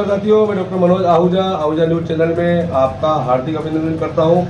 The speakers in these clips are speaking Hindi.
साथियों, मैं doctor Manoj Ahuja Ahuja news channel में आपका हार्दिक अभिनंदन करता हूं।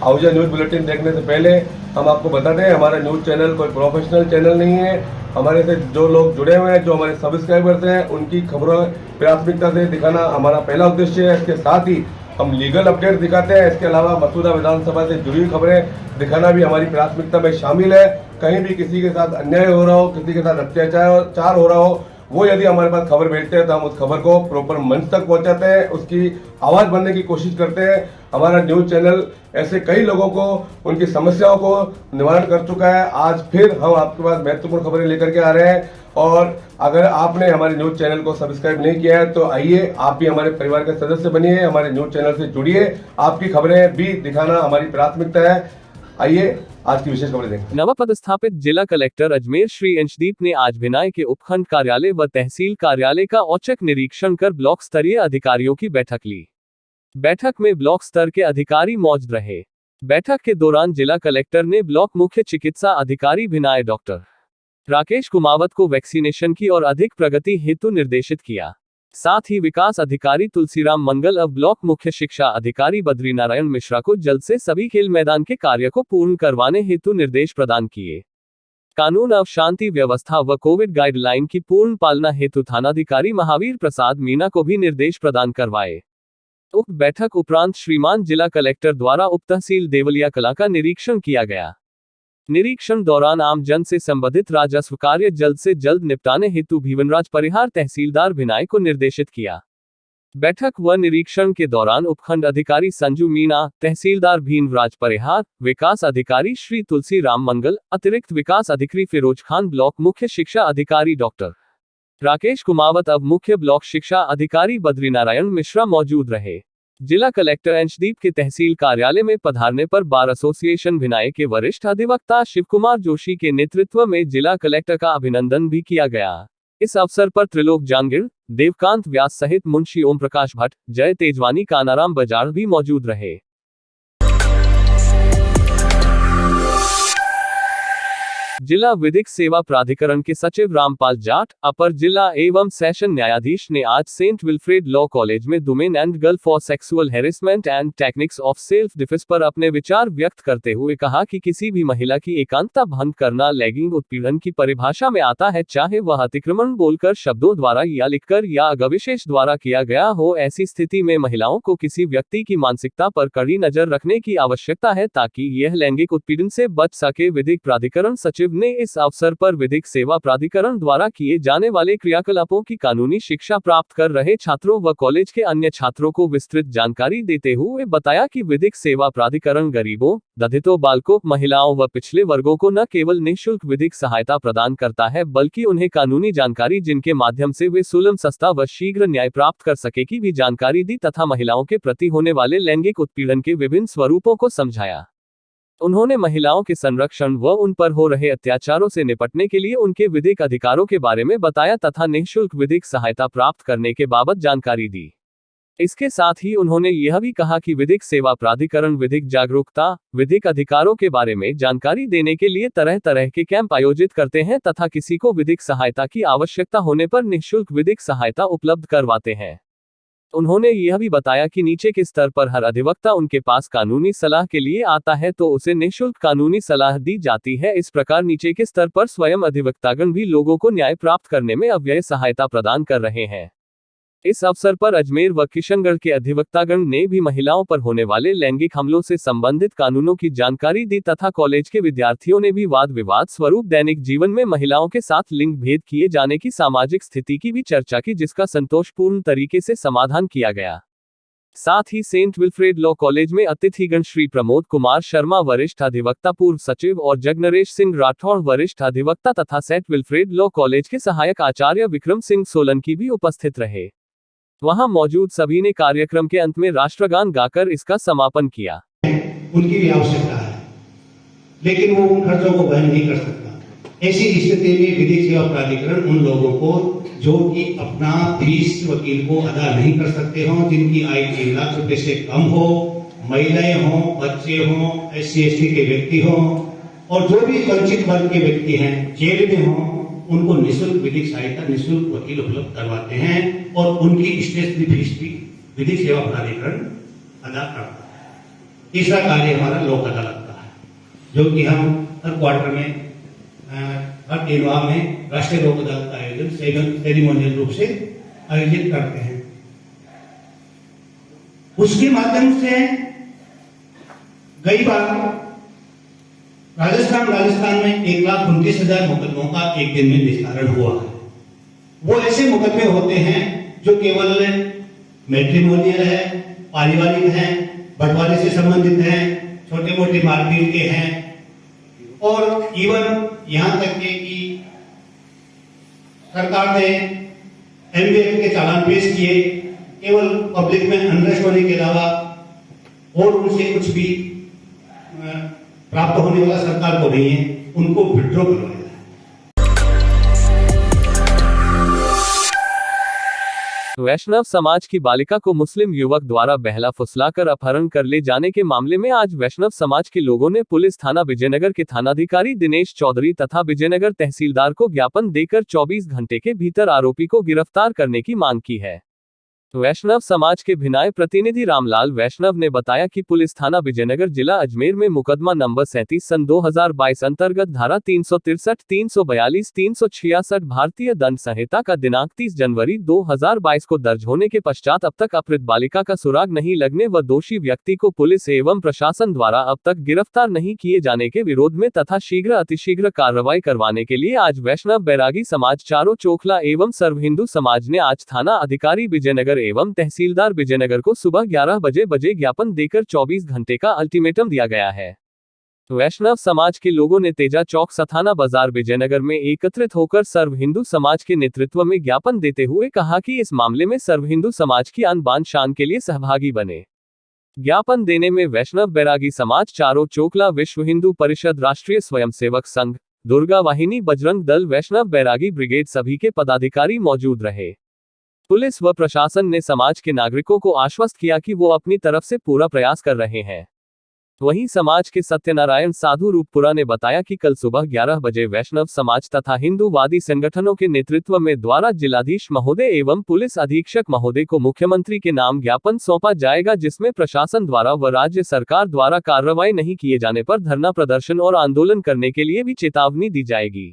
आहूजा न्यूज बुलेटिन देखने से पहले हम आपको बता दें, हमारा न्यूज चैनल कोई प्रोफेशनल चैनल नहीं है। हमारे से जो लोग जुड़े हुए हैं, जो हमारे सब्सक्राइबर्स हैं, उनकी खबरों प्राथमिकता से दिखाना हमारा पहला उद्देश्य है। इसके साथ ही हम लीगल अपडेट दिखाते हैं। इसके अलावा मसूदा विधानसभा से जुड़ी खबरें दिखाना भी हमारी प्राथमिकता में शामिल है। कहीं भी किसी के साथ अन्याय हो रहा हो, किसी के साथ अत्याचार हो रहा हो, वो यदि हमारे पास खबर भेजते हैं तो हम उस खबर को प्रॉपर मंच तक पहुंचाते हैं, उसकी आवाज बनने की कोशिश करते हैं। हमारा न्यूज चैनल ऐसे कई लोगों को उनकी समस्याओं को निवारण कर चुका है। आज फिर हम आपके पास महत्वपूर्ण खबरें लेकर के आ रहे हैं। और अगर आपने हमारे न्यूज चैनल को सब्सक्राइब नहीं किया है तो आइए, आप भी हमारे परिवार के सदस्य बनिए, हमारे न्यूज चैनल से जुड़िए। आपकी खबरें भी दिखाना हमारी प्राथमिकता है। आइए आज की विशेष खबरें देखें। नवपदस्थापित जिला कलेक्टर अजमेर श्री अंशदीप ने आज भिनाई के उपखंड कार्यालय व तहसील कार्यालय का औचक निरीक्षण कर ब्लॉक स्तरीय अधिकारियों की बैठक ली। बैठक में ब्लॉक स्तर के अधिकारी मौजूद रहे। बैठक के दौरान जिला कलेक्टर ने ब्लॉक मुख्य चिकित्सा अधिकारी भिनाई डॉक्टर राकेश कुमावत को वैक्सीनेशन की और अधिक प्रगति हेतु निर्देशित किया। साथ ही विकास अधिकारी तुलसीराम मंगल और ब्लॉक मुख्य शिक्षा अधिकारी बद्रीनारायण मिश्रा को जल्द से सभी खेल मैदान के कार्य को पूर्ण करवाने हेतु निर्देश प्रदान किए। कानून और शांति व्यवस्था व कोविड गाइडलाइन की पूर्ण पालना हेतु थानाधिकारी महावीर प्रसाद मीणा को भी निर्देश प्रदान करवाए। उक्त बैठक उपरांत श्रीमान जिला कलेक्टर द्वारा उप तहसील देवलिया कला का निरीक्षण किया गया। निरीक्षण दौरान आम जन से संबंधित राजस्व कार्य जल्द से जल्द निपटाने हेतु भीवनराज परिहार तहसीलदार भिनाई को निर्देशित किया। बैठक व निरीक्षण के दौरान उपखंड अधिकारी संजू मीणा, तहसीलदार भीवनराज परिहार, विकास अधिकारी श्री तुलसी राम मंगल, अतिरिक्त विकास अधिकारी फिरोज खान, ब्लॉक मुख्य शिक्षा अधिकारी डॉक्टर राकेश कुमावत अब मुख्य ब्लॉक शिक्षा अधिकारी बद्रीनारायण मिश्रा मौजूद रहे। जिला कलेक्टर अंशदीप के तहसील कार्यालय में पधारने पर बार एसोसिएशन भिनाई के वरिष्ठ अधिवक्ता शिव कुमार जोशी के नेतृत्व में जिला कलेक्टर का अभिनंदन भी किया गया। इस अवसर पर त्रिलोक जांगिड़, देवकांत व्यास सहित मुंशी ओम प्रकाश भट्ट, जय तेजवानी, कानाराम बजाड़ भी मौजूद रहे। जिला विधिक सेवा प्राधिकरण के सचिव रामपाल जाट, अपर जिला एवं सेशन न्यायाधीश ने आज सेंट विल्फ्रेड लॉ कॉलेज में women and girl for sexual harassment and techniques of self defence पर अपने विचार व्यक्त करते हुए कहा कि किसी भी महिला की एकांतता भंग करना लैंगिक उत्पीड़न की परिभाषा में आता है, चाहे वह अतिक्रमण बोलकर, शब्दों द्वारा या लिखकर या अगविशेष द्वारा किया गया हो। ऐसी स्थिति में महिलाओं को किसी व्यक्ति की मानसिकता पर कड़ी नजर रखने की आवश्यकता है ताकि यह लैंगिक उत्पीड़न से बच सके। विधिक प्राधिकरण सचिव ने इस अवसर पर विधिक सेवा प्राधिकरण द्वारा किए जाने वाले क्रियाकलापों की कानूनी शिक्षा प्राप्त कर रहे छात्रों व कॉलेज के अन्य छात्रों को विस्तृत जानकारी देते हुए बताया कि विधिक सेवा प्राधिकरण गरीबों, दलितों, बालकों, महिलाओं व पिछले वर्गों को न केवल निःशुल्क विधिक सहायता प्रदान करता है बल्कि उन्हें कानूनी जानकारी जिनके माध्यम से वे सुलभ, सस्ता व शीघ्र न्याय प्राप्त कर सके की भी जानकारी दी तथा महिलाओं के प्रति होने वाले लैंगिक उत्पीड़न के विभिन्न स्वरूपों को समझाया। उन्होंने महिलाओं के संरक्षण व उन पर हो रहे अत्याचारों से निपटने के लिए उनके विधिक अधिकारों के बारे में बताया तथा निःशुल्क विधिक सहायता प्राप्त करने के बाबत जानकारी दी। इसके साथ ही उन्होंने यह भी कहा कि विधिक सेवा प्राधिकरण विधिक जागरूकता, विधिक अधिकारों के बारे में जानकारी देने के लिए तरह तरह के कैंप आयोजित करते हैं तथा किसी को विधिक सहायता की आवश्यकता होने पर निःशुल्क विधिक सहायता उपलब्ध करवाते हैं। उन्होंने यह भी बताया कि नीचे के स्तर पर हर अधिवक्ता उनके पास कानूनी सलाह के लिए आता है तो उसे निःशुल्क कानूनी सलाह दी जाती है। इस प्रकार नीचे के स्तर पर स्वयं अधिवक्तागण भी लोगों को न्याय प्राप्त करने में अव्यय सहायता प्रदान कर रहे हैं। इस अवसर पर अजमेर व किशनगढ़ के अधिवक्तागण ने भी महिलाओं पर होने वाले लैंगिक हमलों से संबंधित कानूनों की जानकारी दी तथा कॉलेज के विद्यार्थियों ने भी वाद विवाद स्वरूप दैनिक जीवन में महिलाओं के साथ लिंग भेद किए जाने की सामाजिक स्थिति की भी चर्चा की, जिसका संतोषपूर्ण तरीके से समाधान किया गया। साथ ही सेंट विल्फ्रेड लॉ कॉलेज में अतिथिगण श्री प्रमोद कुमार शर्मा वरिष्ठ अधिवक्ता पूर्व सचिव और जगनरेश सिंह राठौड़ वरिष्ठ अधिवक्ता तथा सेंट विल्फ्रेड लॉ कॉलेज के सहायक आचार्य विक्रम सिंह सोलंकी भी उपस्थित रहे। वहां मौजूद सभी ने कार्यक्रम के अंत में राष्ट्रगान गाकर इसका समापन किया। उनकी भी आवश्यकता है, लेकिन वो उन खर्चों को वहन नहीं कर सकता। ऐसी स्थिति में विधिक सेवा प्राधिकरण उन लोगों को जो कि अपना फीस वकील को अदा नहीं कर सकते हों, जिनकी आय 3 लाख रुपए से कम हो, महिलाएं हों, बच्चे हों, SC ST के व्यक्ति हों और जो भी वंचित वर्ग के व्यक्ति हैं, जेल में हों, उनको निःशुल्क विधिक सहायता, निःशुल्क वकील उपलब्ध करवाते हैं और उनकी स्टेशनरी फीस भी विधिक सेवा प्राधिकरण अदा करता है। तीसरा कार्य हमारा लोक अदालत का है, जो कि हम हर क्वार्टर में, हर 3 माह में राष्ट्रीय लोक अदालत का आयोजन सेरेमोनियल रूप से आयोजित करते हैं। उसके माध्यम से कई बार राजस्थान में 1,29,000 मुकदमों का एक दिन में निस्तारण हुआ है। वो ऐसे मुकदमे होते हैं जो केवल मैट्रिमोनियल है, पारिवारिक हैं, बंटवारे से संबंधित हैं, छोटे मोटे मारपीट के हैं, और इवन यहां तक के कि सरकार ने एमबीएफ के चालान पेश किए, केवल पब्लिक में अनरेस्ट होने के अलावा और उनसे कुछ भी प्राप्त होने वाला सरकार को नहीं है, उनको विड्रॉ करवाया है। वैष्णव समाज की बालिका को मुस्लिम युवक द्वारा बहला फुसलाकर अपहरण कर ले जाने के मामले में आज वैष्णव समाज के लोगों ने पुलिस थाना विजयनगर के थानाधिकारी दिनेश चौधरी तथा विजयनगर तहसीलदार को ज्ञापन देकर 24 घंटे के भीतर आरोपी को गिरफ्तार करने की मांग की है। वैष्णव समाज के भिनाय प्रतिनिधि रामलाल वैष्णव ने बताया कि पुलिस थाना विजयनगर जिला अजमेर में मुकदमा नंबर 37 सन 2022 अंतर्गत धारा 363, 342, 366 भारतीय दंड संहिता का दिनांक 30 जनवरी 2022 को दर्ज होने के पश्चात अब तक अपहृत बालिका का सुराग नहीं लगने व दोषी व्यक्ति को पुलिस एवं प्रशासन द्वारा अब तक गिरफ्तार नहीं किए जाने के विरोध में तथा शीघ्र अतिशीघ्र कार्रवाई करवाने के लिए आज वैष्णव बैरागी समाज, चारों चोखला एवं सर्व हिंदू समाज ने आज थाना अधिकारी विजयनगर एवं तहसीलदार विजयनगर को सुबह 11 बजे ज्ञापन देकर 24 घंटे का अल्टीमेटम दिया गया है। वैष्णव समाज के लोगों ने तेजा चौक सथाना बाजार विजयनगर में एकत्रित होकर सर्व हिंदू समाज के नेतृत्व में ज्ञापन देते हुए कहा कि इस मामले में सर्व हिंदू समाज की आन बान शान के लिए सहभागी बने। ज्ञापन देने में वैष्णव बैरागी समाज, चारों चोखला, विश्व हिंदू परिषद, राष्ट्रीय स्वयंसेवक संघ, दुर्गा वाहिनी, बजरंग दल, वैष्णव बैरागी ब्रिगेड सभी के पदाधिकारी मौजूद रहे। पुलिस व प्रशासन ने समाज के नागरिकों को आश्वस्त किया कि वो अपनी तरफ से पूरा प्रयास कर रहे हैं। वहीं समाज के सत्यनारायण साधु रूपपुरा ने बताया कि कल सुबह 11 बजे वैष्णव समाज तथा हिंदूवादी संगठनों के नेतृत्व में द्वारा जिलाधीश महोदय एवं पुलिस अधीक्षक महोदय को मुख्यमंत्री के नाम ज्ञापन सौंपा जाएगा, जिसमें प्रशासन द्वारा व राज्य सरकार द्वारा कार्रवाई नहीं किए जाने पर धरना प्रदर्शन और आंदोलन करने के लिए भी चेतावनी दी जाएगी।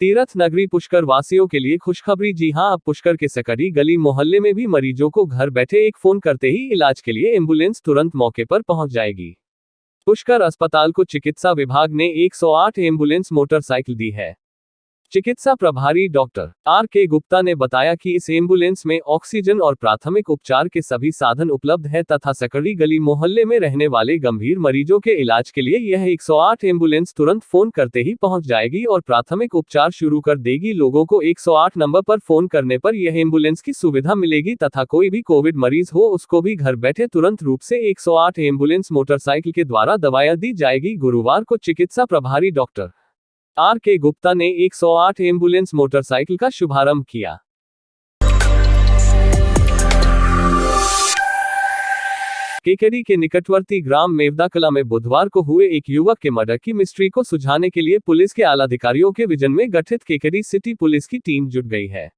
तीर्थ नगरी पुष्कर वासियों के लिए खुशखबरी। जी हां, अब पुष्कर के सकड़ी गली मोहल्ले में भी मरीजों को घर बैठे एक फोन करते ही इलाज के लिए एम्बुलेंस तुरंत मौके पर पहुंच जाएगी। पुष्कर अस्पताल को चिकित्सा विभाग ने 108 एम्बुलेंस मोटरसाइकिल दी है। चिकित्सा प्रभारी डॉक्टर R.K. गुप्ता ने बताया कि इस एम्बुलेंस में ऑक्सीजन और प्राथमिक उपचार के सभी साधन उपलब्ध है तथा सकड़ी गली मोहल्ले में रहने वाले गंभीर मरीजों के इलाज के लिए यह 108 एम्बुलेंस तुरंत फोन करते ही पहुंच जाएगी और प्राथमिक उपचार शुरू कर देगी। लोगों को 108 नंबर पर फोन करने पर यह एम्बुलेंस की सुविधा मिलेगी तथा कोई भी कोविड मरीज हो उसको भी घर बैठे तुरंत रूप से 108 एम्बुलेंस मोटरसाइकिल के द्वारा दवाइयां दी जाएगी। गुरुवार को चिकित्सा प्रभारी डॉक्टर R.K. गुप्ता ने 108 एम्बुलेंस मोटरसाइकिल का शुभारंभ किया। केकेडी के निकटवर्ती ग्राम मेवदाकला में बुधवार को हुए एक युवक के मर्डर की मिस्ट्री को सुलझाने के लिए पुलिस के आला अधिकारियों के विजन में गठित केकेडी सिटी पुलिस की टीम जुट गई है।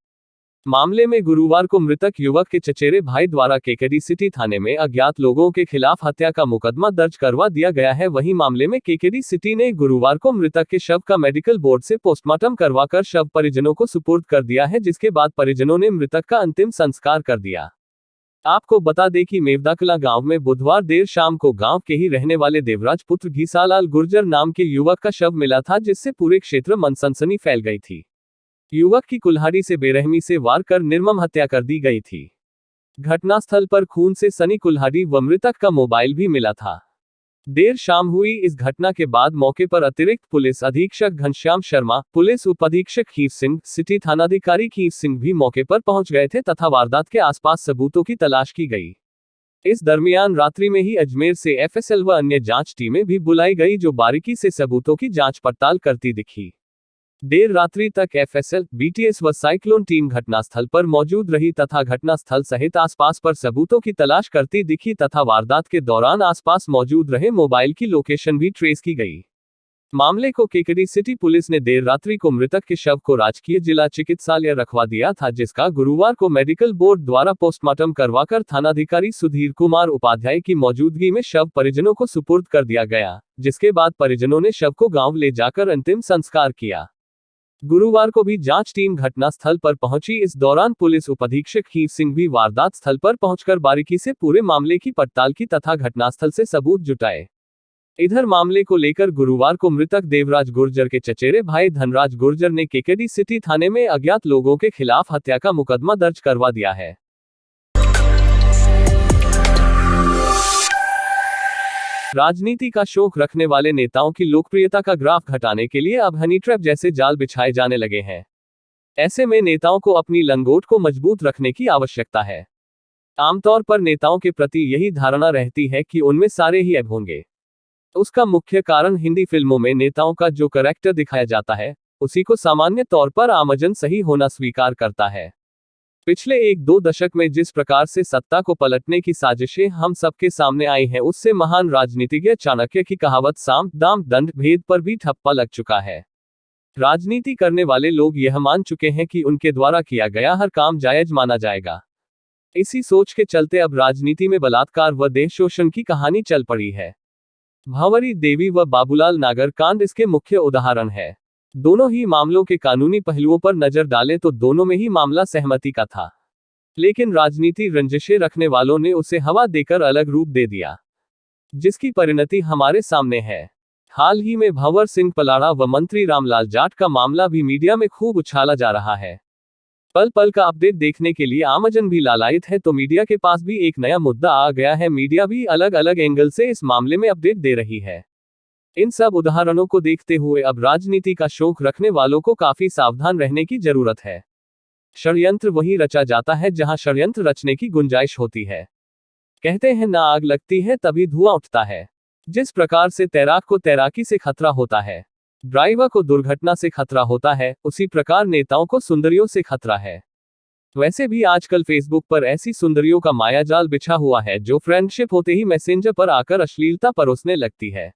मामले में गुरुवार को मृतक युवक के चचेरे भाई द्वारा केकेडी सिटी थाने में अज्ञात लोगों के खिलाफ हत्या का मुकदमा दर्ज करवा दिया गया है। वहीं मामले में केकेडी सिटी ने गुरुवार को मृतक के शव का मेडिकल बोर्ड से पोस्टमार्टम करवाकर शव परिजनों को सुपुर्द कर दिया है, जिसके बाद परिजनों ने मृतक का अंतिम संस्कार कर दिया। आपको बता दें कि मेवदाकला गांव में बुधवार देर शाम को गांव के ही रहने वाले देवराज पुत्र घीसालाल गुर्जर नाम के युवक का शव मिला था, जिससे पूरे क्षेत्र में सनसनी फैल गई थी। युवक की कुल्हाड़ी से बेरहमी से वार कर निर्मम हत्या कर दी गई थी। घटनास्थल पर खून से सनी कुल्हाड़ी व मृतक का मोबाइल भी मिला था। देर शाम हुई इस घटना के बाद मौके पर अतिरिक्त पुलिस अधीक्षक घनश्याम शर्मा, पुलिस उप अधीक्षक खीर सिंह, सिटी थानाधिकारी खीर सिंह भी मौके पर पहुंच गए थे तथा वारदात के आसपास सबूतों की तलाश की गई। इस दरमियान रात्रि में ही अजमेर से FSL व अन्य जांच टीमें भी बुलाई गई, जो बारीकी से सबूतों की जांच पड़ताल करती दिखी। देर रात्रि तक एफएसएल, बीटीएस व साइक्लोन टीम घटनास्थल पर मौजूद रही तथा घटनास्थल सहित आसपास पर सबूतों की तलाश करती दिखी तथा वारदात के दौरान आसपास मौजूद रहे मोबाइल की लोकेशन भी ट्रेस की गई। मामले को केकेडी सिटी पुलिस ने देर रात्रि को मृतक के शव को राजकीय जिला चिकित्सालय रखवा दिया था, जिसका गुरुवार को मेडिकल बोर्ड द्वारा पोस्टमार्टम करवाकर थानाधिकारी सुधीर कुमार उपाध्याय की मौजूदगी में शव परिजनों को सुपुर्द कर दिया गया, जिसके बाद परिजनों ने शव को गांव ले जाकर अंतिम संस्कार किया। गुरुवार को भी जांच टीम घटनास्थल पर पहुंची। इस दौरान पुलिस उपाधीक्षक हीर सिंह भी वारदात स्थल पर पहुंचकर बारीकी से पूरे मामले की पड़ताल की तथा घटनास्थल से सबूत जुटाए। इधर मामले को लेकर गुरुवार को मृतक देवराज गुर्जर के चचेरे भाई धनराज गुर्जर ने केकेडी सिटी थाने में अज्ञात लोगों के खिलाफ हत्या का मुकदमा दर्ज करवा दिया है। राजनीति का शौक रखने वाले नेताओं की लोकप्रियता का ग्राफ घटाने के लिए अब हनी ट्रैप जैसे जाल बिछाए जाने लगे हैं। ऐसे में नेताओं को अपनी लंगोट को मजबूत रखने की आवश्यकता है। आमतौर पर नेताओं के प्रति यही धारणा रहती है कि उनमें सारे ही ऐब होंगे। उसका मुख्य कारण हिंदी फिल्मों में नेताओं का जो कैरेक्टर दिखाया जाता है, उसी को सामान्य तौर पर आमजन सही होना स्वीकार करता है। पिछले 1-2 दशक में जिस प्रकार से सत्ता को पलटने की साजिशें हम सबके सामने आई हैं, उससे महान राजनीतिज्ञ चाणक्य की कहावत साम, दाम, दंड, भेद पर भी ठप्पा लग चुका है। राजनीति करने वाले लोग यह मान चुके हैं कि उनके द्वारा किया गया हर काम जायज माना जाएगा। इसी सोच के चलते अब राजनीति में बलात्कार व देह शोषण की कहानी चल पड़ी है। भांवरी देवी व बाबूलाल नागर कांड इसके मुख्य उदाहरण है। दोनों ही मामलों के कानूनी पहलुओं पर नजर डालें तो दोनों में ही मामला सहमति का था, लेकिन राजनीति रंजिशें रखने वालों ने उसे हवा देकर अलग रूप दे दिया, जिसकी परिणति हमारे सामने है। हाल ही में भंवर सिंह पलाड़ा व मंत्री रामलाल जाट का मामला भी मीडिया में खूब उछाला जा रहा है। पल पल का अपडेट देखने के लिए आमजन भी लालायित है, तो मीडिया के पास भी एक नया मुद्दा आ गया है। मीडिया भी अलग अलग एंगल से इस मामले में अपडेट दे रही है। इन सब उदाहरणों को देखते हुए अब राजनीति का शौक रखने वालों को काफी सावधान रहने की जरूरत है। षड्यंत्र वहीं रचा जाता है जहां षड्यंत्र रचने की गुंजाइश होती है। कहते हैं ना आग लगती है तभी धुआं उठता है। जिस प्रकार से तैराक को तैराकी से खतरा होता है, ड्राइवर को दुर्घटना से खतरा होता है, उसी प्रकार नेताओं को सुंदरियों से खतरा है। वैसे भी आजकल फेसबुक पर ऐसी सुंदरियों का मायाजाल बिछा हुआ है जो फ्रेंडशिप होते ही मैसेंजर पर आकर अश्लीलता परोसने लगती है।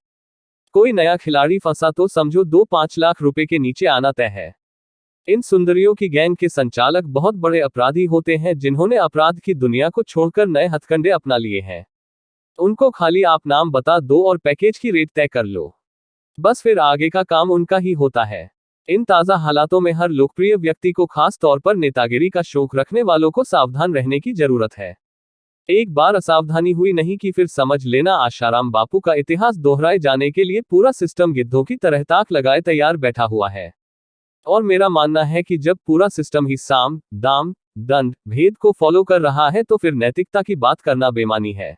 कोई नया खिलाड़ी फंसा तो समझो 2-5 लाख रुपए के नीचे आना तय है। इन सुंदरियों की गैंग के संचालक बहुत बड़े अपराधी होते हैं, जिन्होंने अपराध की दुनिया को छोड़कर नए हथकंडे अपना लिए हैं। उनको खाली आप नाम बता दो और पैकेज की रेट तय कर लो, बस फिर आगे का काम उनका ही होता है। इन ताज़ा हालातों में हर लोकप्रिय व्यक्ति को, खास तौर पर नेतागिरी का शौक रखने वालों को सावधान रहने की जरूरत है। एक बार असावधानी हुई नहीं कि फिर समझ लेना आशाराम बापू का इतिहास दोहराए जाने के लिए पूरा सिस्टम गिद्धों की तरह ताक लगाए तैयार बैठा हुआ है। और मेरा मानना है कि जब पूरा सिस्टम ही साम, दाम, दंड, भेद को फॉलो कर रहा है तो फिर नैतिकता की बात करना बेमानी है।